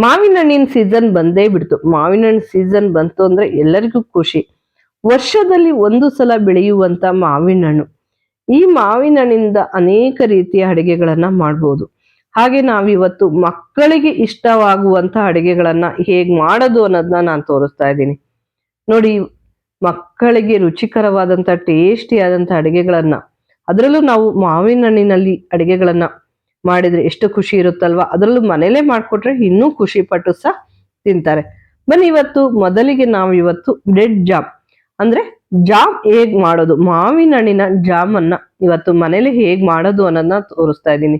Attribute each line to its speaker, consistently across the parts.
Speaker 1: ಮಾವಿನ ಹಣ್ಣಿನ ಸೀಸನ್ ಬಂದೇ ಬಿಡ್ತು. ಮಾವಿನ ಹಣ್ಣು ಸೀಸನ್ ಬಂತು ಅಂದ್ರೆ ಎಲ್ಲರಿಗೂ ಖುಷಿ. ವರ್ಷದಲ್ಲಿ ಒಂದು ಸಲ ಬೆಳೆಯುವಂತ ಮಾವಿನ ಹಣ್ಣು. ಈ ಮಾವಿನ ಹಣ್ಣಿಂದ ಅನೇಕ ರೀತಿಯ ಅಡಿಗೆಗಳನ್ನ ಮಾಡ್ಬೋದು. ಹಾಗೆ ನಾವಿವತ್ತು ಮಕ್ಕಳಿಗೆ ಇಷ್ಟವಾಗುವಂತ ಅಡಿಗೆಗಳನ್ನ ಹೇಗ್ ಮಾಡೋದು ಅನ್ನೋದನ್ನ ನಾನು ತೋರಿಸ್ತಾ ಇದ್ದೀನಿ. ನೋಡಿ, ಮಕ್ಕಳಿಗೆ ರುಚಿಕರವಾದಂತ ಟೇಸ್ಟಿ ಆದಂತ ಅಡಿಗೆಗಳನ್ನ, ಅದರಲ್ಲೂ ನಾವು ಮಾವಿನ ಹಣ್ಣಿನಲ್ಲಿ ಅಡಿಗೆಗಳನ್ನ ಮಾಡಿದ್ರೆ ಎಷ್ಟು ಖುಷಿ ಇರುತ್ತಲ್ವಾ. ಅದರಲ್ಲೂ ಮನೇಲೆ ಮಾಡ್ಕೊಟ್ರೆ ಇನ್ನೂ ಖುಷಿ ಪಟ್ಟು ಸಹ ತಿಂತಾರೆ. ಬನ್ನಿ, ಮೊದಲಿಗೆ ನಾವು ಇವತ್ತು ಬ್ರೆಡ್ ಜಾಮ್ ಅಂದ್ರೆ ಜಾಮ್ ಹೇಗ್ ಮಾಡೋದು, ಮಾವಿನ ಹಣ್ಣಿನ ಜಾಮನ್ನ ಇವತ್ತು ಮನೇಲಿ ಹೇಗ್ ಮಾಡೋದು ಅನ್ನೋದನ್ನ ತೋರಿಸ್ತಾ ಇದ್ದೀನಿ.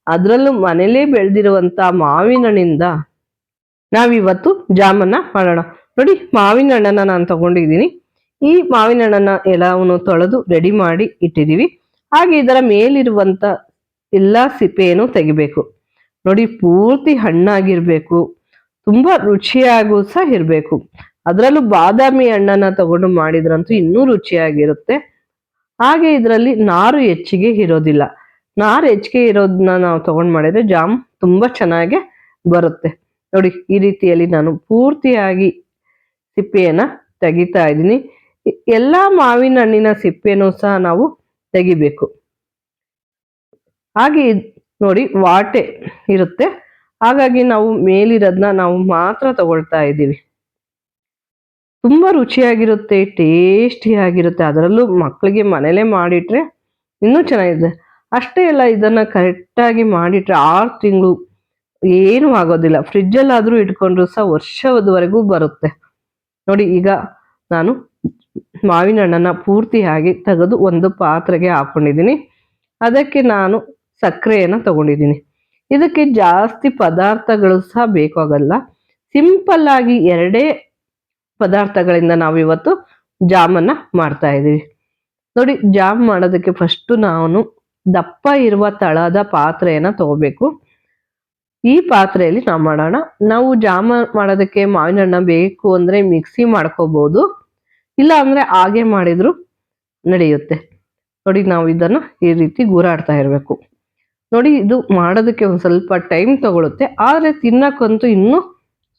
Speaker 1: ಅದರಲ್ಲೂ ಮನೇಲೇ ಬೆಳೆದಿರುವಂತ ಮಾವಿನ ಹಣ್ಣಿಂದ ನಾವಿವತ್ತು ಜಾಮನ್ನ ಮಾಡೋಣ. ನೋಡಿ, ಮಾವಿನ ಹಣ್ಣನ್ನ ನಾನು ತಗೊಂಡಿದ್ದೀನಿ. ಈ ಮಾವಿನ ಹಣ್ಣನ್ನ ಎಲ್ಲವನ್ನು ತೊಳೆದು ರೆಡಿ ಮಾಡಿ ಇಟ್ಟಿದೀವಿ. ಹಾಗೆ ಇದರ ಮೇಲಿರುವಂತ ಎಲ್ಲಾ ಸಿಪ್ಪೆಯನ್ನು ತೆಗಿಬೇಕು. ನೋಡಿ, ಪೂರ್ತಿ ಹಣ್ಣಾಗಿರ್ಬೇಕು, ತುಂಬಾ ರುಚಿಯಾಗೂ ಸಹ ಇರ್ಬೇಕು. ಅದರಲ್ಲೂ ಬಾದಾಮಿ ಹಣ್ಣನ್ನ ತಗೊಂಡು ಮಾಡಿದ್ರಂತೂ ಇನ್ನೂ ರುಚಿಯಾಗಿರುತ್ತೆ. ಹಾಗೆ ಇದರಲ್ಲಿ ನಾರು ಹೆಚ್ಚಿಗೆ ಇರೋದಿಲ್ಲ. ನಾರು ಹೆಚ್ಚಿಗೆ ಇರೋದನ್ನ ನಾವು ತಗೊಂಡ್ ಮಾಡಿದ್ರೆ ಜಾಮ್ ತುಂಬಾ ಚೆನ್ನಾಗಿ ಬರುತ್ತೆ. ನೋಡಿ, ಈ ರೀತಿಯಲ್ಲಿ ನಾನು ಪೂರ್ತಿಯಾಗಿ ಸಿಪ್ಪೆಯನ್ನ ತೆಗಿತಾ ಇದ್ದೀನಿ. ಎಲ್ಲಾ ಮಾವಿನ ಹಣ್ಣಿನ ಸಿಪ್ಪೆನೂ ಸಹ ನಾವು ತೆಗಿಬೇಕು. ಹಾಗೆ ನೋಡಿ, ವಾಟೆ ಇರುತ್ತೆ, ಹಾಗಾಗಿ ನಾವು ಮೇಲಿರೋದನ್ನ ನಾವು ಮಾತ್ರ ತಗೊಳ್ತಾ ಇದ್ದೀವಿ. ತುಂಬಾ ರುಚಿಯಾಗಿರುತ್ತೆ, ಟೇಸ್ಟಿ ಆಗಿರುತ್ತೆ. ಅದರಲ್ಲೂ ಮಕ್ಕಳಿಗೆ ಮನೇಲೆ ಮಾಡಿಟ್ರೆ ಇನ್ನೂ ಚೆನ್ನಾಗಿದೆ. ಅಷ್ಟೇ ಅಲ್ಲ, ಇದನ್ನ ಕರೆಕ್ಟಾಗಿ ಮಾಡಿಟ್ರೆ 6 ತಿಂಗಳು ಏನೂ ಆಗೋದಿಲ್ಲ. ಫ್ರಿಜ್ಜಲ್ಲಾದ್ರೂ ಇಟ್ಕೊಂಡ್ರು ಸಹ ವರ್ಷದವರೆಗೂ ಬರುತ್ತೆ. ನೋಡಿ, ಈಗ ನಾನು ಮಾವಿನ ಹಣ್ಣನ್ನ ಪೂರ್ತಿಯಾಗಿ ತೆಗೆದು ಒಂದು ಪಾತ್ರೆಗೆ ಹಾಕೊಂಡಿದ್ದೀನಿ. ಅದಕ್ಕೆ ನಾನು ಸಕ್ಕರೆಯನ್ನ ತಗೊಂಡಿದ್ದೀನಿ. ಇದಕ್ಕೆ ಜಾಸ್ತಿ ಪದಾರ್ಥಗಳು ಸಹ ಬೇಕಾಗಲ್ಲ. ಸಿಂಪಲ್ ಆಗಿ 2 ಪದಾರ್ಥಗಳಿಂದ ನಾವಿವತ್ತು ಜಾಮನ್ನ ಮಾಡ್ತಾ ಇದ್ದೀವಿ. ನೋಡಿ, ಜಾಮ್ ಮಾಡೋದಕ್ಕೆ ಫಸ್ಟ್ ನಾನು ದಪ್ಪ ಇರುವ ತಳದ ಪಾತ್ರೆಯನ್ನ ತಗೋಬೇಕು. ಈ ಪಾತ್ರೆಯಲ್ಲಿ ನಾವು ಮಾಡೋಣ. ನಾವು ಜಾಮ ಮಾಡೋದಕ್ಕೆ ಮಾವಿನ ಹಣ್ಣ ಬೇಕು ಅಂದ್ರೆ ಮಿಕ್ಸಿ ಮಾಡ್ಕೋಬಹುದು, ಇಲ್ಲ ಅಂದ್ರೆ ಹಾಗೆ ಮಾಡಿದ್ರು ನಡೆಯುತ್ತೆ. ನೋಡಿ, ನಾವು ಇದನ್ನ ಈ ರೀತಿ ಗೂರಾಡ್ತಾ ಇರಬೇಕು. ನೋಡಿ, ಇದು ಮಾಡೋದಕ್ಕೆ ಒಂದ್ ಸ್ವಲ್ಪ ಟೈಮ್ ತಗೊಳುತ್ತೆ, ಆದ್ರೆ ತಿನ್ನಕ್ಕಂತೂ ಇನ್ನೂ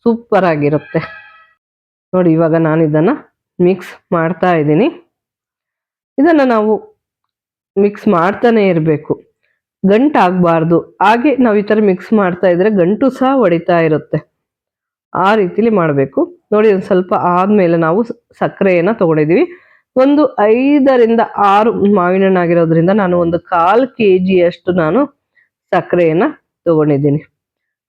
Speaker 1: ಸೂಪರ್ ಆಗಿರುತ್ತೆ. ನೋಡಿ, ಇವಾಗ ನಾನು ಇದನ್ನ ಮಿಕ್ಸ್ ಮಾಡ್ತಾ ಇದ್ದೀನಿ. ಇದನ್ನ ನಾವು ಮಿಕ್ಸ್ ಮಾಡ್ತಾನೆ ಇರಬೇಕು, ಗಂಟಾಗಬಾರ್ದು. ಹಾಗೆ ನಾವು ಈ ತರ ಮಿಕ್ಸ್ ಮಾಡ್ತಾ ಇದ್ರೆ ಗಂಟು ಸಹ ಹೊಡಿತಾ ಇರುತ್ತೆ. ಆ ರೀತಿಲಿ ಮಾಡಬೇಕು. ನೋಡಿ, ಒಂದು ಸ್ವಲ್ಪ ಆದ್ಮೇಲೆ ನಾವು ಸಕ್ಕರೆಯನ್ನ ತಗೊಂಡಿದೀವಿ. ಒಂದು 5ರಿಂದ 6 ಮಾವಿನ ಹಣ್ಣು ಆಗಿರೋದ್ರಿಂದ ನಾನು ಒಂದು 1/4 kg ಅಷ್ಟು ನಾನು ಸಕ್ಕರೆಯನ್ನ ತಗೊಂಡಿದ್ದೀನಿ.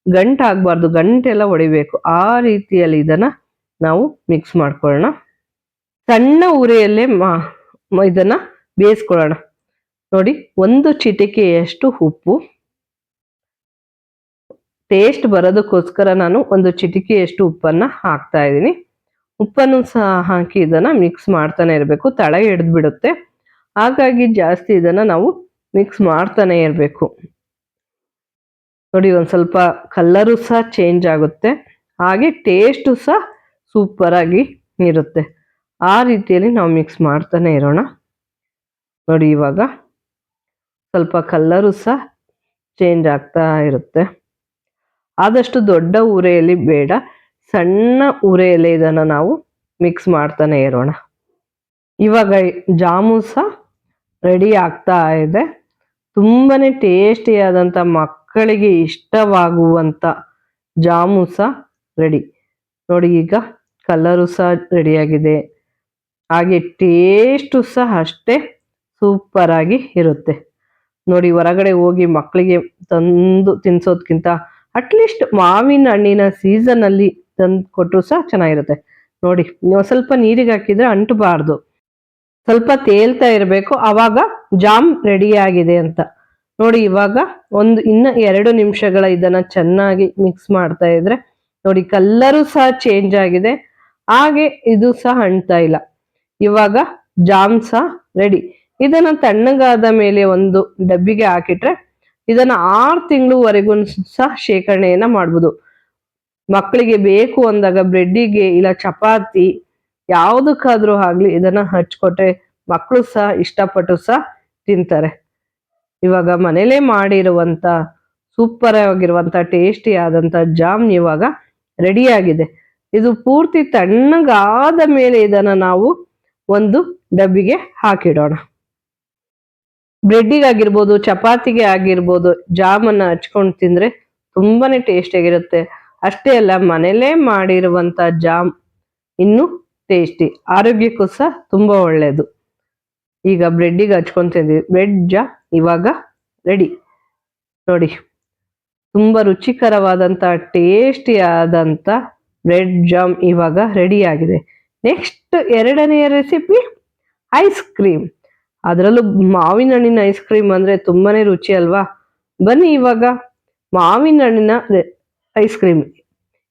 Speaker 1: ಗಂಟಾಗಬಾರ್ದು, ಗಂಟೆಲ್ಲ ಹೊಡಿಬೇಕು. ಆ ರೀತಿಯಲ್ಲಿ ಇದನ್ನ ನಾವು ಮಿಕ್ಸ್ ಮಾಡ್ಕೊಳ್ಳೋಣ. ಸಣ್ಣ ಉರಿಯಲ್ಲೇ ಇದನ್ನ ಬೇಯಿಸ್ಕೊಳ್ಳೋಣ. ನೋಡಿ, 1 ಚಿಟಿಕೆಯಷ್ಟು ಉಪ್ಪು, ಟೇಸ್ಟ್ ಬರೋದಕ್ಕೋಸ್ಕರ ನಾನು 1 ಚಿಟಿಕೆಯಷ್ಟು ಉಪ್ಪನ್ನ ಹಾಕ್ತಾ ಇದ್ದೀನಿ. ಉಪ್ಪನ್ನು ಸಹ ಹಾಕಿ ಇದನ್ನ ಮಿಕ್ಸ್ ಮಾಡ್ತಾನೆ ಇರಬೇಕು. ತಳ ಹಿಡಿದು ಬಿಡುತ್ತೆ, ಹಾಗಾಗಿ ಜಾಸ್ತಿ ಇದನ್ನ ನಾವು ಮಿಕ್ಸ್ ಮಾಡ್ತಾನೆ ಇರಬೇಕು. ನೋಡಿ, ಒಂದ್ ಸ್ವಲ್ಪ ಕಲರು ಸಹ ಚೇಂಜ್ ಆಗುತ್ತೆ, ಹಾಗೆ ಟೇಸ್ಟು ಸಹ ಸೂಪರ್ ಆಗಿ ಇರುತ್ತೆ. ಆ ರೀತಿಯಲ್ಲಿ ನಾವು ಮಿಕ್ಸ್ ಮಾಡ್ತಾನೆ ಇರೋಣ. ನೋಡಿ, ಇವಾಗ ಸ್ವಲ್ಪ ಕಲರು ಸಹ ಚೇಂಜ್ ಆಗ್ತಾ ಇರುತ್ತೆ. ಆದಷ್ಟು ದೊಡ್ಡ ಉರೆಯಲ್ಲಿ ಬೇಡ, ಸಣ್ಣ ಉರೆಯಲ್ಲಿ ಇದನ್ನ ನಾವು ಮಿಕ್ಸ್ ಮಾಡ್ತಾನೆ ಇರೋಣ. ಇವಾಗ ಜಾಮು ಸಹ ರೆಡಿ ಆಗ್ತಾ ಇದೆ. ತುಂಬಾನೇ ಟೇಸ್ಟಿ ಆದಂತ, ಮಕ್ಕಳಿಗೆ ಇಷ್ಟವಾಗುವಂತ ಜಾಮು ಸಹ ರೆಡಿ. ನೋಡಿ, ಈಗ ಕಲರು ಸಹ ರೆಡಿಯಾಗಿದೆ, ಹಾಗೆ ಟೇಸ್ಟು ಸಹ ಅಷ್ಟೇ ಸೂಪರ್ ಆಗಿ ಇರುತ್ತೆ. ನೋಡಿ, ಹೊರಗಡೆ ಹೋಗಿ ಮಕ್ಕಳಿಗೆ ತಂದು ತಿನ್ಸೋದ್ಕಿಂತ ಅಟ್ಲೀಸ್ಟ್ ಮಾವಿನ ಹಣ್ಣಿನ ಸೀಸನ್ ಅಲ್ಲಿ ತಂದು ಕೊಟ್ಟರು ಸಹ ಚೆನ್ನಾಗಿರುತ್ತೆ. ನೋಡಿ, ನೀವು ಸ್ವಲ್ಪ ನೀರಿಗೆ ಹಾಕಿದ್ರೆ ಅಂಟಬಾರ್ದು, ಸ್ವಲ್ಪ ತೇಲ್ತಾ ಇರಬೇಕು, ಅವಾಗ ಜಾಮ್ ರೆಡಿ ಆಗಿದೆ ಅಂತ. ನೋಡಿ, ಇವಾಗ ಇನ್ನು 2 ನಿಮಿಷಗಳ ಇದನ್ನ ಚೆನ್ನಾಗಿ ಮಿಕ್ಸ್ ಮಾಡ್ತಾ ಇದ್ರೆ ನೋಡಿ, ಕಲರು ಸಹ ಚೇಂಜ್ ಆಗಿದೆ, ಹಾಗೆ ಇದು ಸಹ ಅಂಟ್ತಾ ಇಲ್ಲ. ಇವಾಗ ಜಾಮ್ ಸಹ ರೆಡಿ. ಇದನ್ನ ತಣ್ಣಗಾದ ಮೇಲೆ ಒಂದು ಡಬ್ಬಿಗೆ ಹಾಕಿಟ್ರೆ ಇದನ್ನ 6 ತಿಂಗಳವರೆಗೂ ಸಹ ಶೇಖರಣೆಯನ್ನ ಮಾಡ್ಬೋದು. ಮಕ್ಕಳಿಗೆ ಬೇಕು ಅಂದಾಗ ಬ್ರೆಡ್ಡಿಗೆ ಇಲ್ಲ ಚಪಾತಿ ಯಾವುದಕ್ಕಾದ್ರೂ ಆಗ್ಲಿ ಇದನ್ನ ಹಚ್ಕೊಟ್ರೆ ಮಕ್ಕಳು ಸಹ ಇಷ್ಟಪಟ್ಟು ಸಹ ತಿಂತಾರೆ. ಇವಾಗ ಮನೇಲೆ ಮಾಡಿರುವಂತ ಸೂಪರ್ ಆಗಿರುವಂತ ಟೇಸ್ಟಿ ಆದಂತ ಜಾಮ್ ಇವಾಗ ರೆಡಿ ಆಗಿದೆ. ಇದು ಪೂರ್ತಿ ತಣ್ಣಗಾದ ಮೇಲೆ ಇದನ್ನ ನಾವು ಒಂದು ಡಬ್ಬಿಗೆ ಹಾಕಿಡೋಣ. ಬ್ರೆಡ್ಡಿಗಾಗಿರ್ಬೋದು, ಚಪಾತಿಗೆ ಆಗಿರ್ಬೋದು, ಜಾಮನ್ನ ಹಚ್ಕೊಂಡು ತಿಂದ್ರೆ ತುಂಬಾನೇ ಟೇಸ್ಟ್ ಆಗಿರುತ್ತೆ. ಅಷ್ಟೇ ಅಲ್ಲ, ಮನೇಲೇ ಮಾಡಿರುವಂತ ಜಾಮ್ ಇನ್ನು ಟೇಸ್ಟಿ, ಆರೋಗ್ಯಕ್ಕೂ ಸಹ ತುಂಬಾ ಒಳ್ಳೇದು. ಈಗ ಬ್ರೆಡ್ಡಿಗೆ ಹಚ್ಕೊಂಡು ತಿಂದಿವಿ, ಬ್ರೆಡ್ ಜಾಮ್ ಇವಾಗ ರೆಡಿ. ನೋಡಿ, ತುಂಬಾ ರುಚಿಕರವಾದಂತ ಟೇಸ್ಟಿ ಆದಂತ ಬ್ರೆಡ್ ಜಾಮ್ ಇವಾಗ ರೆಡಿ ಆಗಿದೆ. ನೆಕ್ಸ್ಟ್ ಎರಡನೆಯ ರೆಸಿಪಿ ಐಸ್ ಕ್ರೀಮ್. ಅದರಲ್ಲೂ ಮಾವಿನ ಹಣ್ಣಿನ ಐಸ್ ಕ್ರೀಮ್ ಅಂದ್ರೆ ತುಂಬಾನೇ ರುಚಿ ಅಲ್ವಾ. ಬನ್ನಿ ಇವಾಗ ಮಾವಿನ ಹಣ್ಣಿನ ಐಸ್ ಕ್ರೀಮ್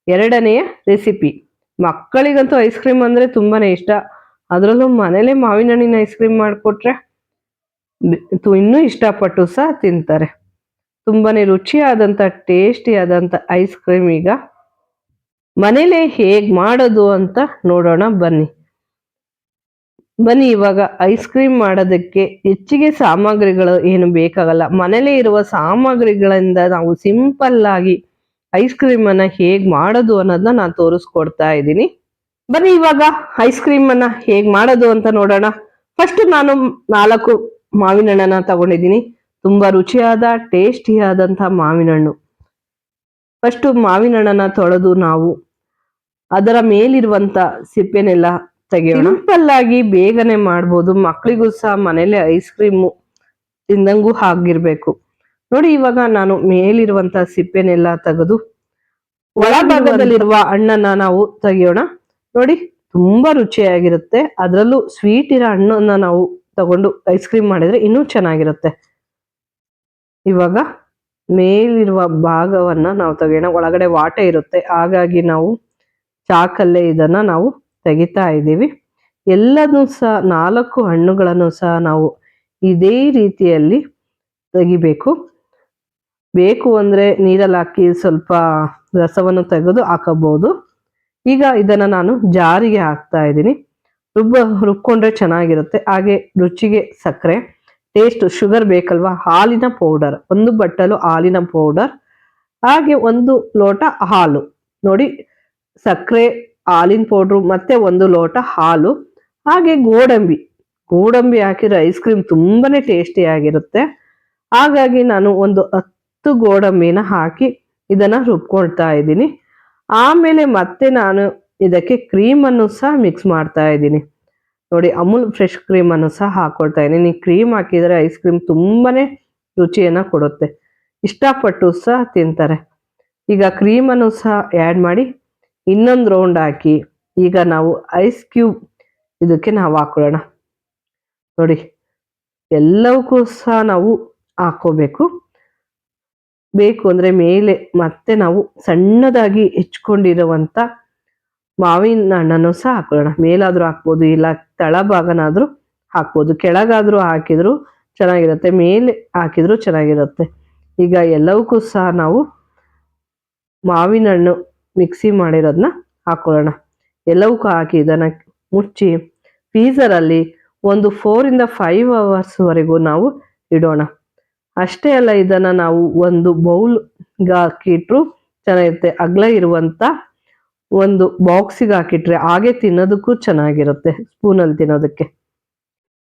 Speaker 1: ಎರಡನೆಯ ರೆಸಿಪಿ. ಮಕ್ಕಳಿಗಂತೂ ಐಸ್ ಕ್ರೀಮ್ ಅಂದ್ರೆ ತುಂಬಾನೇ ಇಷ್ಟ. ಅದರಲ್ಲೂ ಮನೇಲೆ ಮಾವಿನ ಹಣ್ಣಿನ ಐಸ್ ಕ್ರೀಮ್ ಮಾಡಿಕೊಟ್ರೆ ಇನ್ನೂ ಇಷ್ಟಪಟ್ಟು ಸಹ ತಿಂತಾರೆ. ತುಂಬಾನೇ ರುಚಿಯಾದಂತ ಟೇಸ್ಟಿ ಆದಂತ ಐಸ್ ಕ್ರೀಮ್ ಈಗ ಮನೇಲೆ ಹೇಗ್ ಮಾಡೋದು ಅಂತ ನೋಡೋಣ ಬನ್ನಿ. ಇವಾಗ ಐಸ್ ಕ್ರೀಮ್ ಮಾಡೋದಕ್ಕೆ ಹೆಚ್ಚಿಗೆ ಸಾಮಗ್ರಿಗಳು ಏನು ಬೇಕಾಗಲ್ಲ. ಮನೇಲೆ ಇರುವ ಸಾಮಗ್ರಿಗಳಿಂದ ನಾವು ಸಿಂಪಲ್ ಆಗಿ ಐಸ್ ಕ್ರೀಮ್ ಅನ್ನ ಹೇಗ್ ಮಾಡೋದು ಅನ್ನೋದನ್ನ ನಾನು ತೋರಿಸ್ಕೊಡ್ತಾ ಇದ್ದೀನಿ. ಬನ್ನಿ ಇವಾಗ ಐಸ್ ಕ್ರೀಮ್ ಅನ್ನ ಹೇಗ್ ಮಾಡೋದು ಅಂತ ನೋಡೋಣ. ಫಸ್ಟ್ ನಾನು 4 ಮಾವಿನ ಹಣ್ಣನ್ನ ತಗೊಂಡಿದ್ದೀನಿ. ತುಂಬಾ ರುಚಿಯಾದ ಟೇಸ್ಟಿ ಆದಂತ ಮಾವಿನ ಹಣ್ಣು. ಫಸ್ಟ್ ಮಾವಿನ ಹಣ್ಣನ್ನ ತೊಳೆದು ನಾವು ಅದರ ಮೇಲಿರುವಂತ ಸಿಪ್ಪೆನೆಲ್ಲ ತೆಗೆಯೋಣ. ಸಿಂಪಲ್ ಆಗಿ ಬೇಗನೆ ಮಾಡ್ಬೋದು. ಮಕ್ಕಳಿಗೂ ಸಹ ಮನೇಲೆ ಐಸ್ ಕ್ರೀಮ್ ತಿಂದಂಗೂ ಆಗಿರ್ಬೇಕು. ನೋಡಿ, ಇವಾಗ ನಾನು ಮೇಲಿರುವಂತ ಸಿಪ್ಪೆನೆಲ್ಲ ತೆಗೆದು ಒಳಭಾಗದಲ್ಲಿರುವ ಹಣ್ಣನ್ನ ನಾವು ತೆಗೆಯೋಣ. ನೋಡಿ, ತುಂಬಾ ರುಚಿಯಾಗಿರುತ್ತೆ. ಅದರಲ್ಲೂ ಸ್ವೀಟ್ ಇರೋ ಹಣ್ಣನ್ನ ನಾವು ತಗೊಂಡು ಐಸ್ ಕ್ರೀಮ್ ಮಾಡಿದ್ರೆ ಇನ್ನೂ ಚೆನ್ನಾಗಿರುತ್ತೆ. ಇವಾಗ ಮೇಲಿರುವ ಭಾಗವನ್ನ ನಾವು ತೆಗೆಯೋಣ. ಒಳಗಡೆ ವಾಟೆ ಇರುತ್ತೆ, ಹಾಗಾಗಿ ನಾವು ಚಾಕಲ್ಲೇ ಇದನ್ನ ನಾವು ತೆಗಿತಾ ಇದ್ದೀವಿ. ಎಲ್ಲನೂ ಸಹ 4 ಹಣ್ಣುಗಳನ್ನು ಸಹ ನಾವು ಇದೇ ರೀತಿಯಲ್ಲಿ ತೆಗಿಬೇಕು. ಬೇಕು ಅಂದ್ರೆ ನೀರಲ್ಲಿ ಹಾಕಿ ಸ್ವಲ್ಪ ರಸವನ್ನು ತೆಗೆದು ಹಾಕಬಹುದು. ಈಗ ಇದನ್ನ ನಾನು ಜಾರಿಗೆ ಹಾಕ್ತಾ ಇದ್ದೀನಿ. ರುಬ್ಕೊಂಡ್ರೆ ಚೆನ್ನಾಗಿರುತ್ತೆ. ಹಾಗೆ ರುಚಿಗೆ ಸಕ್ಕರೆ, ಟೇಸ್ಟ್ ಶುಗರ್ ಬೇಕಲ್ವಾ, ಹಾಲಿನ ಪೌಡರ್ 1 ಬಟ್ಟಲು ಹಾಲಿನ ಪೌಡರ್, ಹಾಗೆ 1 ಲೋಟ ಹಾಲು. ನೋಡಿ, ಸಕ್ಕರೆ, ಹಾಲಿನ ಪೌಡ್ರು ಮತ್ತೆ 1 ಲೋಟ ಹಾಲು, ಹಾಗೆ ಗೋಡಂಬಿ ಹಾಕಿದ್ರೆ ಐಸ್ ಕ್ರೀಮ್ ತುಂಬಾನೇ ಟೇಸ್ಟಿ ಆಗಿರುತ್ತೆ. ಹಾಗಾಗಿ ನಾನು ಒಂದು 10 ಗೋಡಂಬಿನ ಹಾಕಿ ಇದನ್ನ ರುಬ್ಕೊಳ್ತಾ ಇದ್ದೀನಿ. ಆಮೇಲೆ ಮತ್ತೆ ನಾನು ಇದಕ್ಕೆ ಕ್ರೀಮ್ ಅನ್ನು ಸಹ ಮಿಕ್ಸ್ ಮಾಡ್ತಾ ಇದ್ದೀನಿ. ನೋಡಿ, ಅಮೂಲ್ ಫ್ರೆಶ್ ಕ್ರೀಮ್ ಅನ್ನು ಸಹ ಹಾಕೊಳ್ತಾ ಇದ್ದೀನಿ. ಕ್ರೀಮ್ ಹಾಕಿದ್ರೆ ಐಸ್ ಕ್ರೀಮ್ ತುಂಬಾನೇ ರುಚಿಯನ್ನ ಕೊಡುತ್ತೆ, ಇಷ್ಟಪಟ್ಟು ಸಹ ತಿಂತಾರೆ. ಈಗ ಕ್ರೀಮ್ ಅನ್ನು ಸಹ ಆ್ಯಡ್ ಮಾಡಿ ಇನ್ನೊಂದು ರೌಂಡ್ ಹಾಕಿ ಈಗ ನಾವು ಐಸ್ ಕ್ಯೂಬ್ ಇದಕ್ಕೆ ನಾವು ಹಾಕೊಳ್ಳೋಣ. ನೋಡಿ, ಎಲ್ಲವಕ್ಕೂ ಸಹ ನಾವು ಹಾಕೋಬೇಕು. ಬೇಕು ಅಂದ್ರೆ ಮೇಲೆ ಮತ್ತೆ ನಾವು ಸಣ್ಣದಾಗಿ ಹೆಚ್ಕೊಂಡಿರುವಂತ ಮಾವಿನ ಹಣ್ಣನ್ನು ಸಹ ಹಾಕೊಳ್ಳೋಣ. ಮೇಲಾದ್ರೂ ಹಾಕ್ಬೋದು, ಇಲ್ಲ ತಳಭಾಗನಾದ್ರೂ ಹಾಕ್ಬೋದು, ಕೆಳಗಾದ್ರೂ ಹಾಕಿದ್ರು ಚೆನ್ನಾಗಿರುತ್ತೆ, ಮೇಲೆ ಹಾಕಿದ್ರು ಚೆನ್ನಾಗಿರುತ್ತೆ. ಈಗ ಎಲ್ಲವಕ್ಕೂ ಸಹ ನಾವು ಮಾವಿನ ಹಣ್ಣು ಮಿಕ್ಸಿ ಮಾಡಿರೋದನ್ನ ಹಾಕೊಳ್ಳೋಣ. ಎಲ್ಲವಕ್ಕೂ ಹಾಕಿ ಇದನ್ನ ಮುಚ್ಚಿ ಫ್ರೀಸರಲ್ಲಿ ಒಂದು 4 ಇಂದ 5 hours ವರೆಗೂ ನಾವು ಇಡೋಣ. ಅಷ್ಟೇ ಅಲ್ಲ, ಇದನ್ನ ನಾವು ಒಂದು ಬೌಲ್ಗೆ ಹಾಕಿಟ್ರು ಚೆನ್ನಾಗಿರುತ್ತೆ. ಅಗಲ ಇರುವಂತ ಒಂದು ಬಾಕ್ಸಿಗೆ ಹಾಕಿಟ್ರೆ ಹಾಗೆ ತಿನ್ನೋದಕ್ಕೂ ಚೆನ್ನಾಗಿರುತ್ತೆ, ಸ್ಪೂನಲ್ಲಿ ತಿನ್ನೋದಕ್ಕೆ.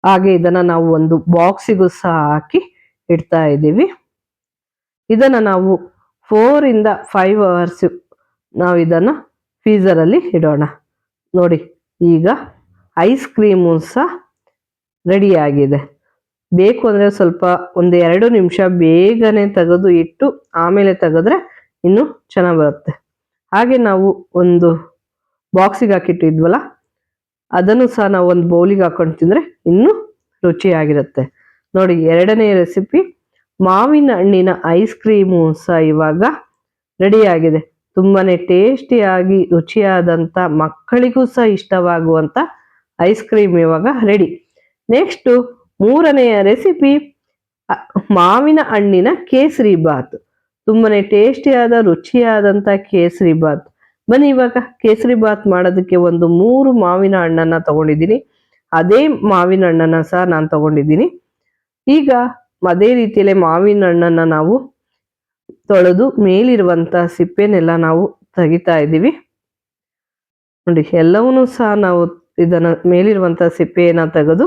Speaker 1: ಹಾಗೆ ಇದನ್ನ ನಾವು ಒಂದು ಬಾಕ್ಸಿಗೂ ಸಹ ಹಾಕಿ ಇಡ್ತಾ ಇದ್ದೀವಿ. ಇದನ್ನ ನಾವು 4 ಇಂದ 5 hours ನಾವು ಇದನ್ನ ಫ್ರೀಸರಲ್ಲಿ ಇಡೋಣ. ನೋಡಿ, ಈಗ ಐಸ್ ಕ್ರೀಮು ಸಹ ರೆಡಿ ಆಗಿದೆ. ಬೇಕು ಅಂದ್ರೆ ಸ್ವಲ್ಪ 1-2 ನಿಮಿಷ ಬೇಗನೆ ತೆಗೆದು ಇಟ್ಟು ಆಮೇಲೆ ತೆಗೆದ್ರೆ ಇನ್ನು ಚೆನ್ನಾಗಿ ಬರುತ್ತೆ. ಹಾಗೆ ನಾವು ಒಂದು ಬಾಕ್ಸಿಗೆ ಹಾಕಿಟ್ಟಿದ್ವಲ್ಲ, ಅದನ್ನು ಸಹ ನಾವು ಒಂದು ಬೌಲಿಗೆ ಹಾಕೊಂಡು ತಿಂದ್ರೆ ಇನ್ನೂ ರುಚಿಯಾಗಿರುತ್ತೆ. ನೋಡಿ, ಎರಡನೇ ರೆಸಿಪಿ ಮಾವಿನ ಹಣ್ಣಿನ ಐಸ್ ಕ್ರೀಮು ಸಹ ಇವಾಗ ರೆಡಿ ಆಗಿದೆ. ತುಂಬಾನೇ ಟೇಸ್ಟಿಯಾಗಿ ರುಚಿಯಾದಂತ, ಮಕ್ಕಳಿಗೂ ಸಹ ಇಷ್ಟವಾಗುವಂತ ಐಸ್ ಕ್ರೀಮ್ ಇವಾಗ ರೆಡಿ. ನೆಕ್ಸ್ಟ್ 3ನೆಯ ರೆಸಿಪಿ ಮಾವಿನ ಹಣ್ಣಿನ ಕೇಸರಿ ಬಾತ್. ತುಂಬಾನೇ ಟೇಸ್ಟಿಯಾದ ರುಚಿಯಾದಂತ ಕೇಸರಿ ಬಾತ್. ಬನ್ನಿ ಇವಾಗ ಕೇಸರಿ ಬಾತ್ ಮಾಡೋದಕ್ಕೆ ಒಂದು 3 ಮಾವಿನ ಹಣ್ಣನ್ನ ತಗೊಂಡಿದ್ದೀನಿ. ಅದೇ ಮಾವಿನ ಹಣ್ಣನ್ನ ಸಹ ನಾನು ತಗೊಂಡಿದ್ದೀನಿ. ಈಗ ಅದೇ ರೀತಿಯಲ್ಲೇ ಮಾವಿನ ಹಣ್ಣನ್ನ ನಾವು ತೊಳೆದು ಮೇಲಿರುವಂತ ಸಿಪ್ಪೆನೆಲ್ಲ ನಾವು ತೆಗಿತಾ ಇದ್ದೀವಿ. ನೋಡಿ, ಎಲ್ಲವನ್ನೂ ಸಹ ನಾವು ಇದನ್ನ ಮೇಲಿರುವಂತ ಸಿಪ್ಪೆಯನ್ನ ತೆಗೆದು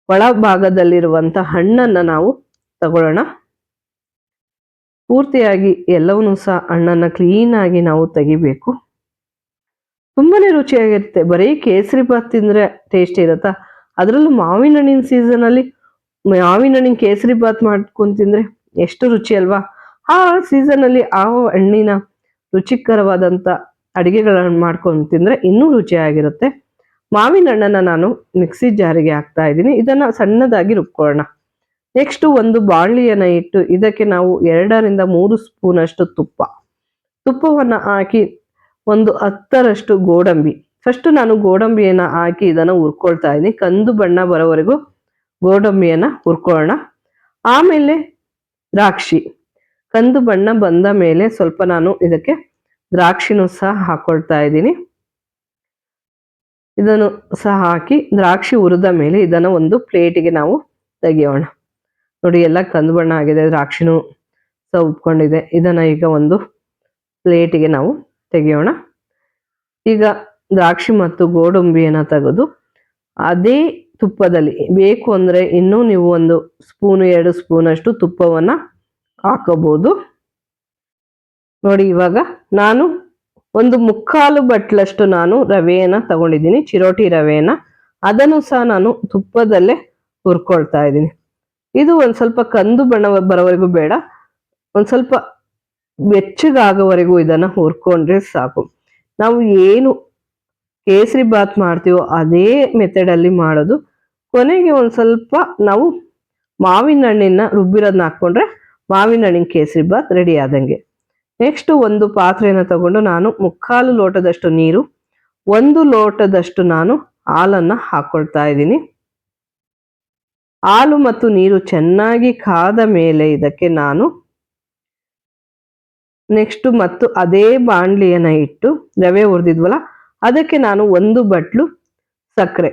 Speaker 1: ಒಳ ಭಾಗದಲ್ಲಿರುವಂತ ಹಣ್ಣನ್ನ ನಾವು ತಗೊಳ್ಳೋಣ. ಪೂರ್ತಿಯಾಗಿ ಎಲ್ಲವನ್ನೂ ಸಹ ಹಣ್ಣನ್ನ ಕ್ಲೀನ್ ಆಗಿ ನಾವು ತೆಗಿಬೇಕು. ತುಂಬಾನೇ ರುಚಿಯಾಗಿರುತ್ತೆ. ಬರೀ ಕೇಸರಿ ಬಾತ್ ತಿಂದ್ರೆ ಟೇಸ್ಟ್ ಇರುತ್ತಾ? ಅದರಲ್ಲೂ ಮಾವಿನ ಹಣ್ಣಿನ ಸೀಸನ್ ಅಲ್ಲಿ ಮಾವಿನ ಹಣ್ಣಿನ ಕೇಸರಿ ಬಾತ್ ಮಾಡ್ಕೊಂಡು ತಿಂದ್ರೆ ಎಷ್ಟು ರುಚಿ ಅಲ್ವಾ? ಆ ಸೀಸನ್ ಅಲ್ಲಿ ಆ ಹಣ್ಣಿನ ರುಚಿಕರವಾದಂತ ಅಡಿಗೆಗಳನ್ನು ಮಾಡ್ಕೊಂಡು ತಿಂದ್ರೆ ಇನ್ನೂ ರುಚಿಯಾಗಿರುತ್ತೆ. ಮಾವಿನ ಹಣ್ಣನ್ನ ನಾನು ಮಿಕ್ಸಿ ಜಾರಿಗೆ ಹಾಕ್ತಾ ಇದ್ದೀನಿ. ಇದನ್ನ ಸಣ್ಣದಾಗಿ ರುಬ್ಕೊಳ್ಳೋಣ. ನೆಕ್ಸ್ಟ್ ಒಂದು ಬಾಣಲಿಯನ್ನ ಇಟ್ಟು ಇದಕ್ಕೆ ನಾವು 2 ರಿಂದ 3 ಸ್ಪೂನ್ ಅಷ್ಟು ತುಪ್ಪವನ್ನ ಹಾಕಿ ಒಂದು 10ರಷ್ಟು ಗೋಡಂಬಿ. ಫಸ್ಟ್ ನಾನು ಗೋಡಂಬಿಯನ್ನ ಹಾಕಿ ಇದನ್ನ ಹುರ್ಕೊಳ್ತಾ ಇದ್ದೀನಿ. ಕಂದು ಬಣ್ಣ ಬರೋವರೆಗೂ ಗೋಡಂಬಿಯನ್ನ ಹುರ್ಕೊಳ್ಳೋಣ. ಆಮೇಲೆ ದ್ರಾಕ್ಷಿ ಕಂದು ಬಣ್ಣ ಬಂದ ಮೇಲೆ ಸ್ವಲ್ಪ ನಾನು ಇದಕ್ಕೆ ದ್ರಾಕ್ಷಿನೂ ಸಹ ಹಾಕೊಳ್ತಾ ಇದ್ದೀನಿ. ಇದನ್ನು ಸಹ ಹಾಕಿ ದ್ರಾಕ್ಷಿ ಹುರಿದ ಮೇಲೆ ಇದನ್ನ ಒಂದು ಪ್ಲೇಟಿಗೆ ನಾವು ತೆಗೆಯೋಣ. ನೋಡಿ, ಎಲ್ಲ ಕಂದು ಬಣ್ಣ ಆಗಿದೆ, ದ್ರಾಕ್ಷಿನೂ ಸಹ ಉಪ್ಕೊಂಡಿದೆ. ಇದನ್ನ ಈಗ ಒಂದು ಪ್ಲೇಟಿಗೆ ನಾವು ತೆಗೆಯೋಣ. ಈಗ ದ್ರಾಕ್ಷಿ ಮತ್ತು ಗೋಡಂಬಿಯನ್ನ ತೆಗೆದು ಅದೇ ತುಪ್ಪದಲ್ಲಿ ಬೇಕು ಅಂದ್ರೆ ಇನ್ನೂ ನೀವು 1 ಸ್ಪೂನ್ 2 ಸ್ಪೂನ್ ಅಷ್ಟು ತುಪ್ಪವನ್ನ ಹಾಕೋಬಹುದು. ನೋಡಿ, ಇವಾಗ ನಾನು ಒಂದು 3/4 ಬಟ್ಲಷ್ಟು ನಾನು ರವೆಯನ್ನ ತಗೊಂಡಿದ್ದೀನಿ, ಚಿರೋಟಿ ರವೆಯನ್ನ. ಅದನ್ನು ಸಹ ನಾನು ತುಪ್ಪದಲ್ಲೇ ಹುರ್ಕೊಳ್ತಾ ಇದ್ದೀನಿ. ಇದು ಒಂದ್ ಸ್ವಲ್ಪ ಕಂದು ಬಣ್ಣ ಬರೋವರೆಗೂ ಬೇಡ, ಒಂದ್ ಸ್ವಲ್ಪ ಬೆಚ್ಚಗಾಗೋವರೆಗೂ ಇದನ್ನ ಹುರ್ಕೊಂಡ್ರೆ ಸಾಕು. ನಾವು ಏನು ಕೇಸರಿ ಬಾತ್ ಮಾಡ್ತೀವೋ ಅದೇ ಮೆಥಡ್ ಅಲ್ಲಿ ಮಾಡೋದು. ಕೊನೆಗೆ ಒಂದ್ ಸ್ವಲ್ಪ ನಾವು ಮಾವಿನ ಹಣ್ಣಿನ ರುಬ್ಬಿರೋದನ್ನ ಹಾಕೊಂಡ್ರೆ ಮಾವಿನ ಹಣ್ಣಿನ ಕೇಸರಿ ಬಾತ್ ರೆಡಿ ಆದಂಗೆ. ನೆಕ್ಸ್ಟ್ ಒಂದು ಪಾತ್ರೆಯನ್ನು ತಗೊಂಡು ನಾನು 3/4 ಲೋಟದಷ್ಟು ನೀರು, 1 ಲೋಟದಷ್ಟು ನಾನು ಹಾಲನ್ನ ಹಾಕೊಳ್ತಾ ಇದ್ದೀನಿ. ಹಾಲು ಮತ್ತು ನೀರು ಚೆನ್ನಾಗಿ ಕಾದ ಮೇಲೆ ಇದಕ್ಕೆ ನಾನು ನೆಕ್ಸ್ಟ್ ಮತ್ತು ಅದೇ ಬಾಣಲಿಯನ್ನ ಇಟ್ಟು ರವೆ ಹುರಿದಿದ್ವಲ್ಲ ಅದಕ್ಕೆ ನಾನು 1 ಬಟ್ಲು ಸಕ್ಕರೆ,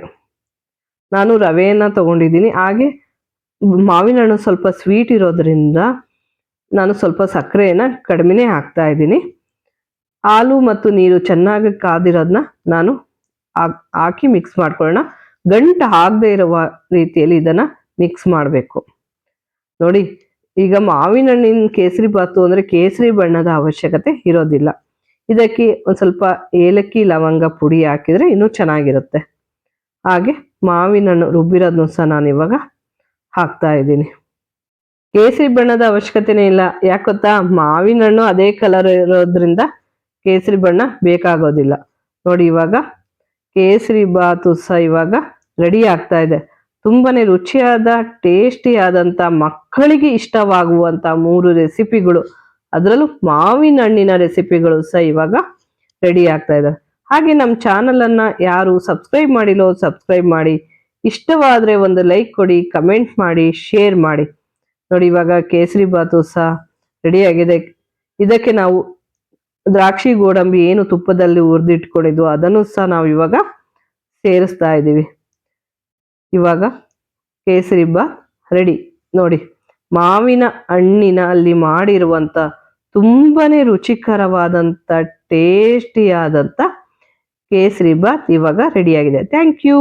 Speaker 1: ನಾನು ರವೆಯನ್ನ ತಗೊಂಡಿದ್ದೀನಿ. ಹಾಗೆ ಮಾವಿನ ಹಣ್ಣು ಸ್ವಲ್ಪ ಸ್ವೀಟ್ ಇರೋದ್ರಿಂದ ನಾನು ಸ್ವಲ್ಪ ಸಕ್ಕರೆಯನ್ನ ಕಡಿಮೆನೇ ಹಾಕ್ತಾ ಇದ್ದೀನಿ. ಹಾಲು ಮತ್ತು ನೀರು ಚೆನ್ನಾಗಿ ಕಾದಿರೋದನ್ನ ನಾನು ಹಾಕಿ ಮಿಕ್ಸ್ ಮಾಡ್ಕೊಳ್ಳೋಣ. ಗಂಟು ಆಗದೆ ಇರುವ ರೀತಿಯಲ್ಲಿ ಇದನ್ನ ಮಿಕ್ಸ್ ಮಾಡಬೇಕು. ನೋಡಿ, ಈಗ ಮಾವಿನ ಹಣ್ಣಿನ ಕೇಸರಿ ಬಾತು ಅಂದ್ರೆ ಕೇಸರಿ ಬಣ್ಣದ ಅವಶ್ಯಕತೆ ಇರೋದಿಲ್ಲ. ಇದಕ್ಕೆ ಒಂದ್ ಸ್ವಲ್ಪ ಏಲಕ್ಕಿ ಲವಂಗ ಪುಡಿ ಹಾಕಿದ್ರೆ ಇನ್ನೂ ಚೆನ್ನಾಗಿರುತ್ತೆ. ಹಾಗೆ ಮಾವಿನ ಹಣ್ಣು ರುಬ್ಬಿರೋದನ್ನು ಸಹ ನಾನು ಇವಾಗ ಹಾಕ್ತಾ ಇದ್ದೀನಿ. ಕೇಸರಿ ಬಣ್ಣದ ಅವಶ್ಯಕತೆನೇ ಇಲ್ಲ, ಯಾಕೊತ್ತಾ? ಮಾವಿನ ಹಣ್ಣು ಅದೇ ಕಲರ್ ಇರೋದ್ರಿಂದ ಕೇಸರಿ ಬಣ್ಣ ಬೇಕಾಗೋದಿಲ್ಲ. ನೋಡಿ, ಇವಾಗ ಕೇಸರಿ ಬಾತು ಸಹ ಇವಾಗ ರೆಡಿ ಆಗ್ತಾ ಇದೆ. ತುಂಬಾನೇ ರುಚಿಯಾದ ಟೇಸ್ಟಿ ಆದಂತ ಮಕ್ಕಳಿಗೆ ಇಷ್ಟವಾಗುವಂತ 3 ರೆಸಿಪಿಗಳು, ಅದರಲ್ಲೂ ಮಾವಿನ ಹಣ್ಣಿನ ರೆಸಿಪಿಗಳು ಸಹ ಇವಾಗ ರೆಡಿ ಆಗ್ತಾ ಇದೆ. ಹಾಗೆ ನಮ್ಮ ಚಾನಲ್ ಅನ್ನ ಯಾರು ಸಬ್ಸ್ಕ್ರೈಬ್ ಮಾಡಿಲ್ಲೋ ಸಬ್ಸ್ಕ್ರೈಬ್ ಮಾಡಿ, ಇಷ್ಟವಾದ್ರೆ ಒಂದು ಲೈಕ್ ಕೊಡಿ, ಕಮೆಂಟ್ ಮಾಡಿ, ಶೇರ್ ಮಾಡಿ. ನೋಡಿ, ಇವಾಗ ಕೇಸರಿ ಬಾತು ಸಹ ರೆಡಿ ಆಗಿದೆ. ಇದಕ್ಕೆ ನಾವು ದ್ರಾಕ್ಷಿ ಗೋಡಂಬಿ ಏನು ತುಪ್ಪದಲ್ಲಿ ಹುರಿದಿಟ್ಕೊಂಡಿದ್ವು ಅದನ್ನು ಸಹ ನಾವು ಇವಾಗ ಸೇರಿಸ್ತಾ ಇದ್ದೀವಿ. ಇವಾಗ ಕೇಸರಿ ಬಾತ್ ರೆಡಿ. ನೋಡಿ, ಮಾವಿನ ಹಣ್ಣಿನ ಅಲ್ಲಿ ಮಾಡಿರುವಂತ ತುಂಬಾನೇ ರುಚಿಕರವಾದಂತ ಟೇಸ್ಟಿ ಆದಂತ ಕೇಸರಿ ಬಾತ್ ಇವಾಗ ರೆಡಿ ಆಗಿದೆ. Thank you.